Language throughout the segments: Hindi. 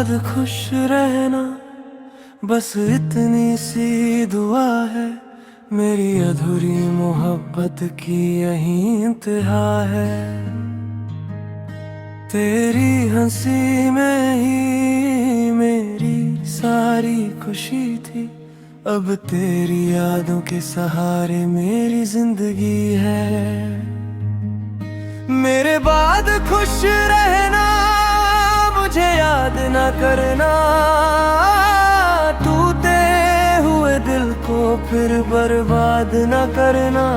बाद खुश रहना, बस इतनी सी दुआ है। मेरी अधूरी मोहब्बत की यही इंतहा है। तेरी हंसी में ही मेरी सारी खुशी थी। अब तेरी यादों के सहारे मेरी जिंदगी है। मेरे बाद खुश रहना, मुझे याद न करना। टूटे हुए दिल को फिर बर्बाद न करना।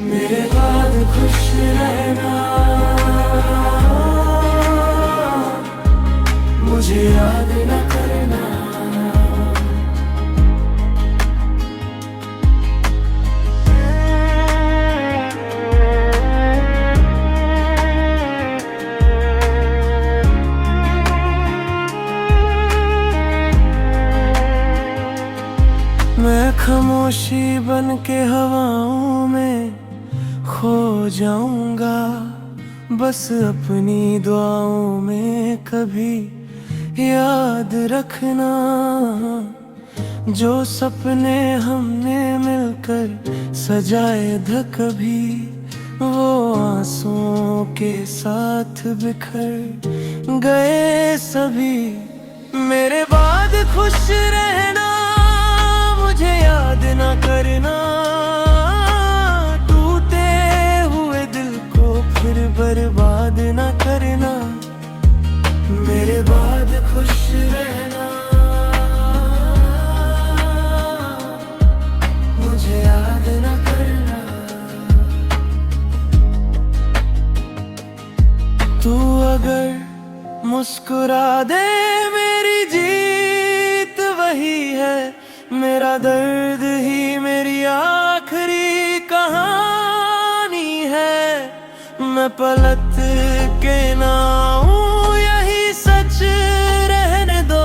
मेरे बाद खुश रहना, मुझे याद न करना। मैं खामोशी बन के हवाओं में खो जाऊंगा। बस अपनी दुआओं में कभी याद रखना। जो सपने हमने मिलकर सजाए थे कभी, वो आंसुओं के साथ बिखर गए सभी। मेरे बाद खुश रहना, मुझे याद न करना। टूटे हुए दिल को फिर बर्बाद न करना। मेरे बाद खुश रहना, मुझे याद न करना। तू अगर मुस्कुरा दे, मेरी जीत वही है। मेरा दर्द ही मेरी आखिरी कहानी है। मैं पलट के ना आऊं, यही सच रहने दो।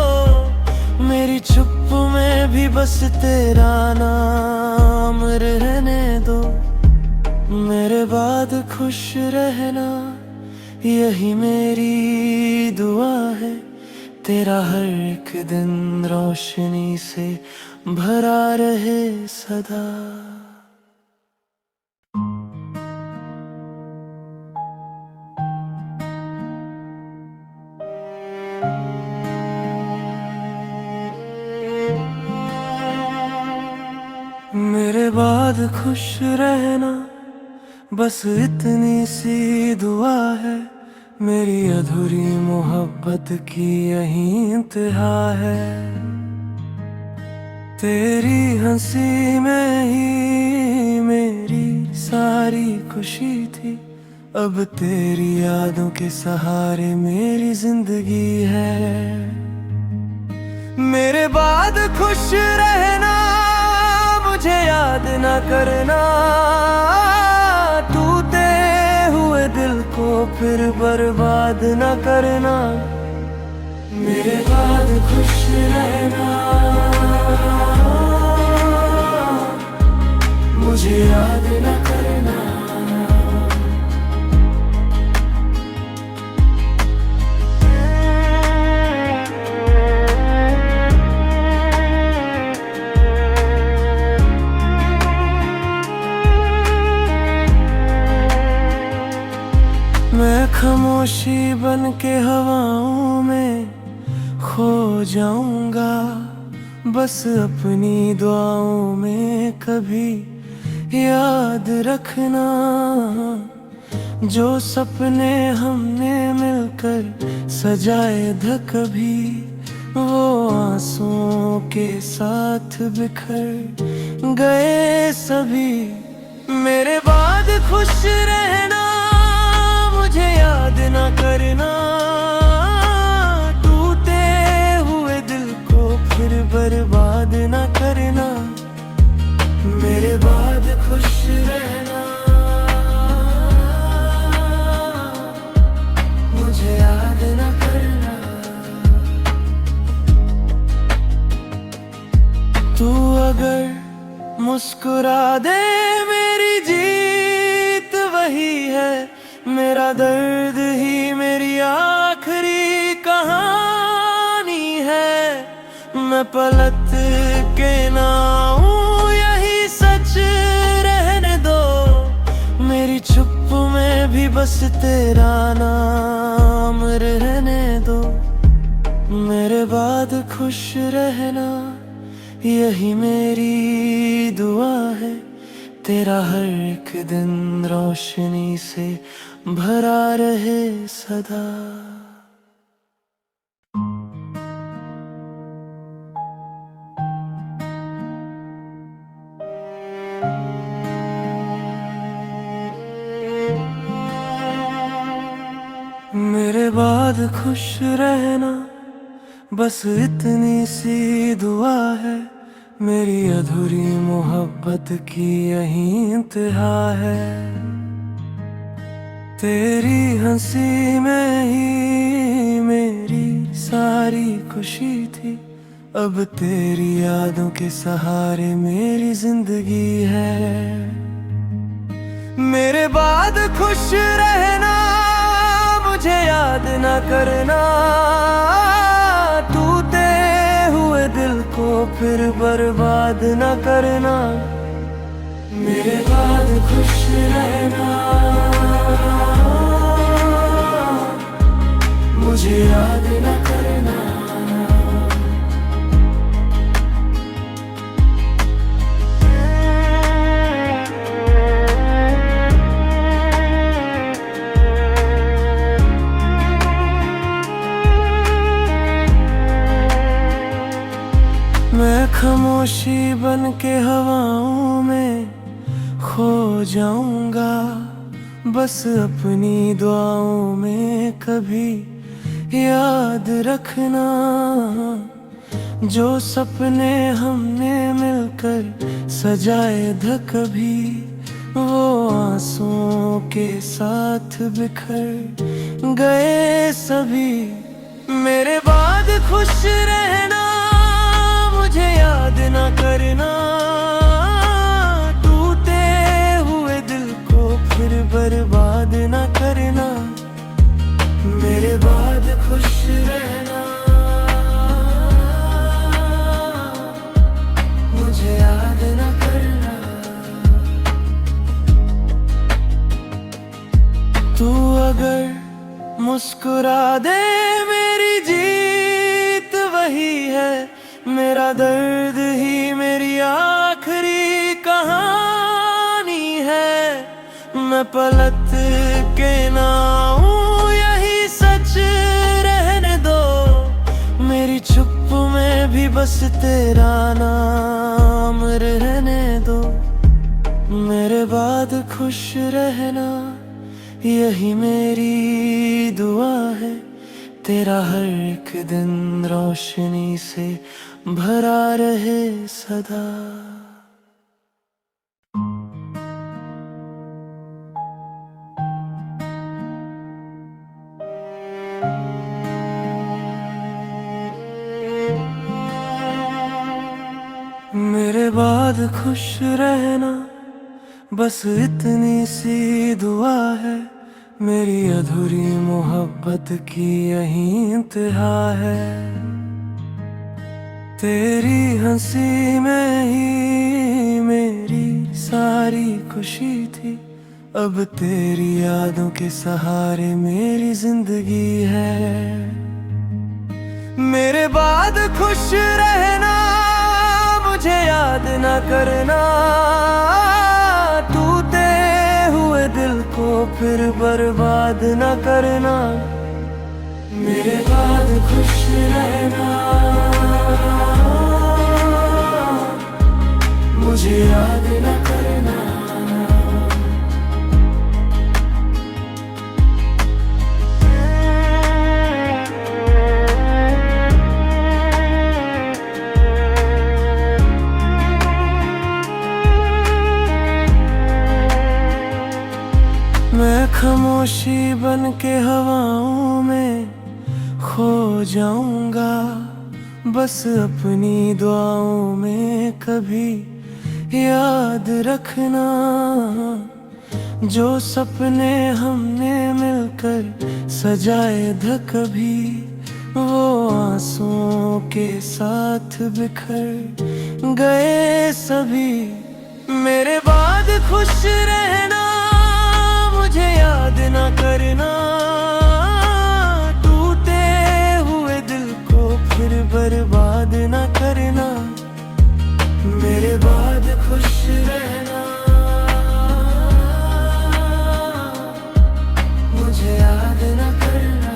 मेरी चुप में भी बस तेरा नाम रहने दो। मेरे बाद खुश रहना, यही मेरी दुआ है। तेरा हर एक दिन रोशनी से भरा रहे सदा। मेरे बाद खुश रहना, बस इतनी सी दुआ है। मेरी अधूरी मोहब्बत की यही इंतहा है। तेरी हंसी में ही मेरी सारी खुशी थी। अब तेरी यादों के सहारे मेरी जिंदगी है। मेरे बाद खुश रहना, मुझे याद न करना। टूटे हुए दिल को फिर बर्बाद न करना। मेरे बाद खुश रहना, मुझे याद न करना। मैं खामोशी बन के हवाओं में खो जाऊंगा। बस अपनी दुआओं में कभी याद रखना। जो सपने हमने मिलकर सजाए थे कभी, वो आंसुओं के साथ बिखर गए सभी। मेरे बाद खुश रहना, मुझे याद न करना। टूटे हुए दिल को फिर बर्बाद न करना। मेरे बाद खुश रहना, मुझे याद न करना। तू अगर मुस्कुरा दे, मेरी जीत वही है। मेरा दर्द ही मेरी आखिरी कहानी मैं पलट के ना आऊं, यही सच रहने दो। मेरी चुप में भी बस तेरा नाम रहने दो। मेरे बाद खुश रहना, यही मेरी दुआ है। तेरा हर एक दिन रोशनी से भरा रहे सदा। मेरे बाद खुश रहना, बस इतनी सी दुआ है। मेरी अधूरी मोहब्बत की यही इंतहा है। तेरी हंसी में ही मेरी सारी खुशी थी। अब तेरी यादों के सहारे मेरी जिंदगी है। मेरे बाद खुश रहना, मुझे याद न करना। टूटे हुए दिल को फिर बर्बाद न करना। मेरे बाद खुश रहना, मुझे याद न करना। मैं खामोशी बन के हवाओं में खो जाऊंगा। बस अपनी दुआओं में कभी याद रखना। जो सपने हमने मिलकर सजाए थे कभी, वो आंसुओं के साथ बिखर गए सभी। मेरे बाद खुश रहना, मुझे याद न करना। टूटे हुए दिल को फिर बर्बाद न करना। मेरे बाद खुश रहना, मुझे याद न करना। तू अगर मुस्कुरा दे, मेरी जीत वही है। मेरा दर्द ही मेरी आखिरी कहानी है। मैं पलट के ना आऊं, यही सच रहने दो। मेरी चुप में भी बस तेरा नाम रहने दो। मेरे बाद खुश रहना, यही मेरी दुआ है। तेरा हर एक दिन रोशनी से भरा रहे सदा। मेरे बाद खुश रहना, बस इतनी सी दुआ है। मेरी अधूरी मोहब्बत की यही इंतहा है। तेरी हंसी में ही मेरी सारी खुशी थी। अब तेरी यादों के सहारे मेरी जिंदगी है। मेरे बाद खुश रहना, मुझे याद न करना। टूटे हुए दिल को फिर बर्बाद न करना। मेरे बाद खुश रहना, मुझे याद न करना। मैं खामोशी बन के हवाओं में खो जाऊंगा। बस अपनी दुआओं में कभी याद रखना। जो सपने हमने मिलकर सजाए थे कभी, वो आंसुओं के साथ बिखर गए सभी। मेरे बाद खुश रहना, मुझे याद ना करना, टूटे हुए दिल को फिर बर्बाद ना करना। मेरे बाद खुश रहना, मुझे याद ना करना।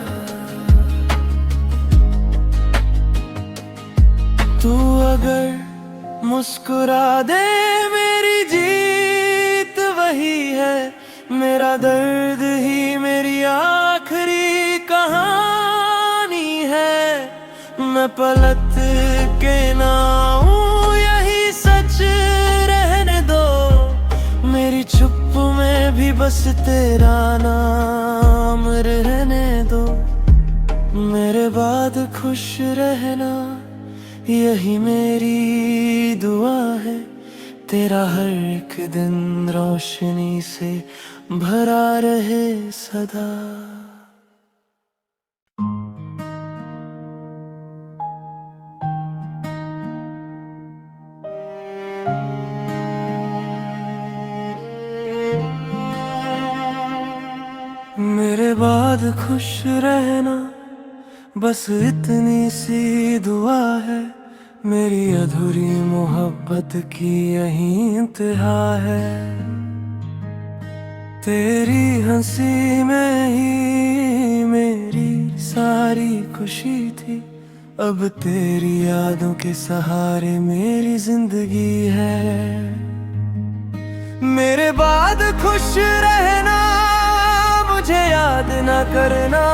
तू अगर मुस्कुरा दे, मेरी जीत वही है। मेरा दर्द ही मेरी आखिरी कहानी है। मैं पलट के ना आऊं, यही सच रहने दो। मेरी चुप में भी बस तेरा नाम रहने दो। मेरे बाद खुश रहना, यही मेरी दुआ है। तेरा हर एक दिन रोशनी से भरा रहे सदा। मेरे बाद खुश रहना, बस इतनी सी दुआ है। मेरी अधूरी मोहब्बत की यही इंतहा है। तेरी हंसी में ही मेरी सारी खुशी थी। अब तेरी यादों के सहारे मेरी जिंदगी है। मेरे बाद खुश रहना, मुझे याद ना करना,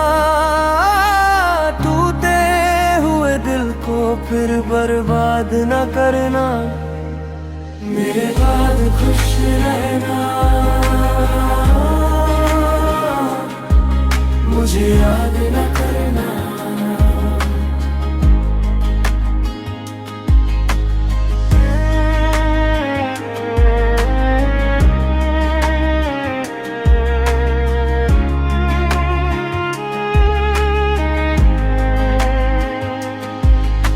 टूटे हुए दिल को फिर बर्बाद ना करना। मेरे बाद खुश रहना, मुझे याद ना करना।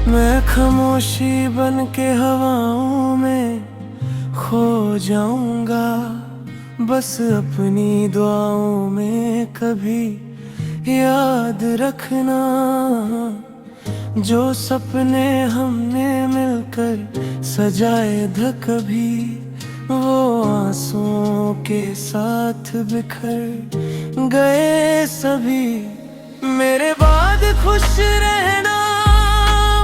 मैं खामोशी बन के हवाओं में खो जाऊंगा। बस अपनी दुआओं में कभी याद रखना। जो सपने हमने मिलकर सजाए थे कभी, वो आंसुओं के साथ बिखर गए सभी। मेरे बाद खुश रहना,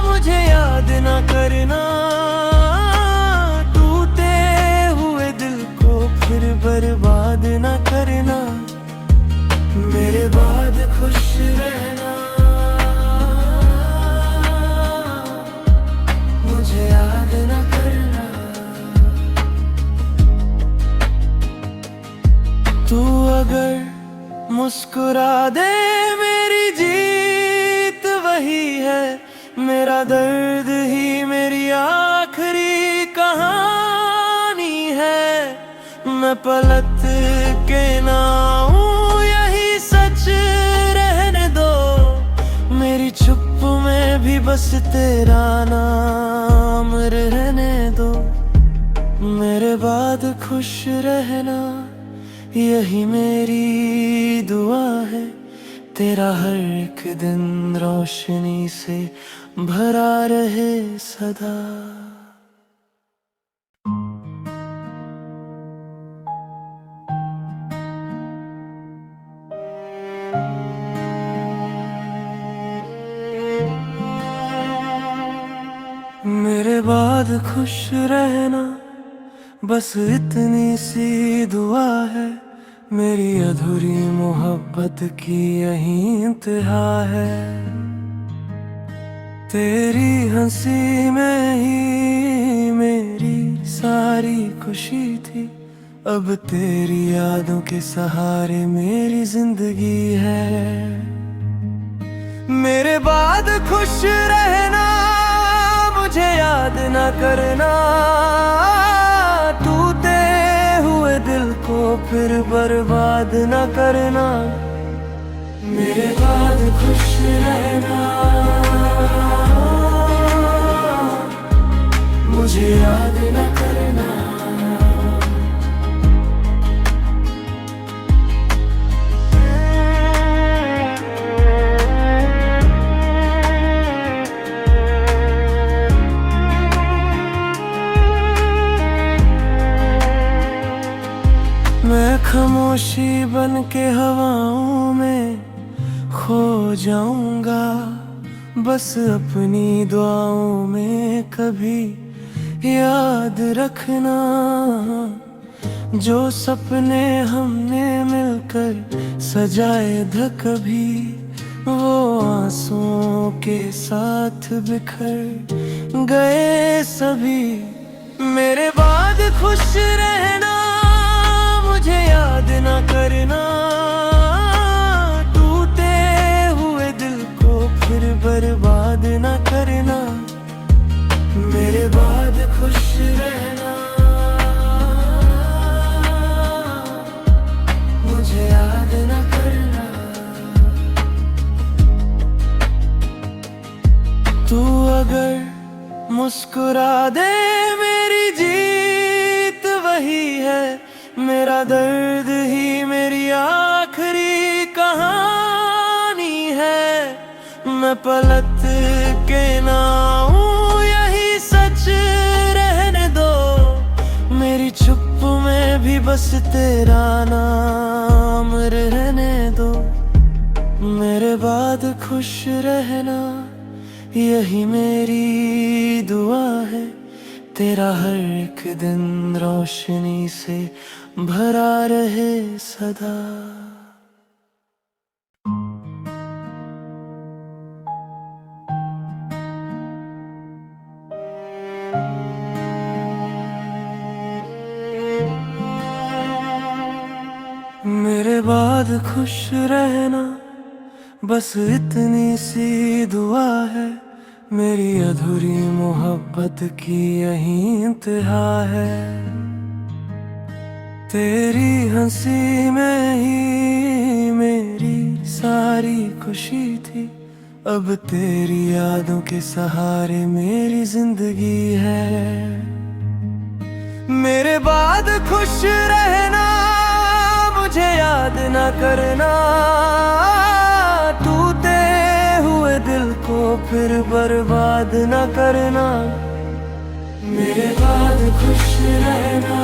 मुझे याद ना करना, टूटे हुए दिल को फिर बर्बाद ना करना। मेरे बाद खुश रहना, मुझे याद ना करना। तू अगर मुस्कुरा दे, मेरी जीत वही है। मेरा दर्द ही मेरी आखिरी कहानी है। मैं पलट के ना आऊं, यही सच रहने दो। मेरी चुप में भी बस तेरा नाम रहने दो। मेरे बाद खुश रहना, यही मेरी दुआ है। तेरा हर एक दिन रोशनी से भरा रहे सदा। मेरे बाद खुश रहना, बस इतनी सी दुआ है। मेरी अधूरी मोहब्बत की यही इंतहा है। तेरी हंसी में ही मेरी सारी खुशी थी। अब तेरी यादों के सहारे मेरी जिंदगी है। मेरे बाद खुश रहना, मुझे याद ना करना, टूटे हुए दिल को फिर बर्बाद ना करना। मेरे बाद खुश रहना, मुझे याद न करना। मैं खामोशी बन के हवाओं में खो जाऊंगा, बस अपनी दुआओं में कभी याद रखना। जो सपने हमने मिलकर सजाए थे कभी, वो आंसुओं के साथ बिखर गए सभी। मेरे बाद खुश रहना, मुझे याद ना करना। टूटे हुए दिल को फिर बर्बाद ना करना। मेरे बाद खुश रहना, मुझे याद ना करना। तू अगर मुस्कुरा दे, मेरी जीत वही है। मेरा दर्द ही मेरी आखिरी कहानी है। मैं पलट के ना आऊं, यही सच रहने दो। मेरी चुप में भी बस तेरा नाम रहने दो। मेरे बाद खुश रहना, यही मेरी दुआ है। तेरा हर एक दिन रोशनी से भरा रहे सदा। मेरे बाद खुश रहना, बस इतनी सी दुआ है। मेरी अधूरी मोहब्बत की यही इंतहा है। तेरी हंसी में ही मेरी सारी खुशी थी। अब तेरी यादों के सहारे मेरी जिंदगी है। मेरे बाद खुश रहना, मुझे याद ना करना। टूटे हुए दिल को फिर बर्बाद ना करना। मेरे बाद खुश रहना,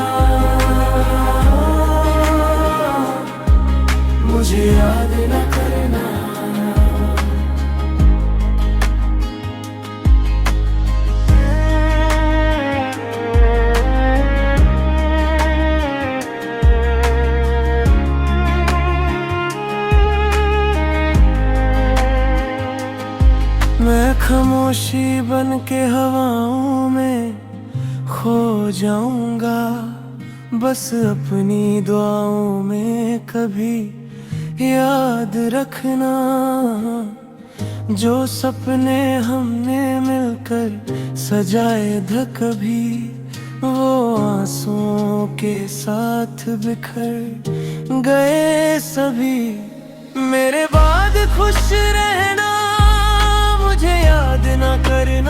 मुझे याद ना करना। मैं खामोशी बन के हवाओं में खो जाऊंगा, बस अपनी दुआओं में कभी याद रखना। जो सपने हमने मिलकर सजाए थे कभी, वो आंसुओं के साथ बिखर गए सभी। मेरे बाद खुश रहना, मुझे याद ना करना।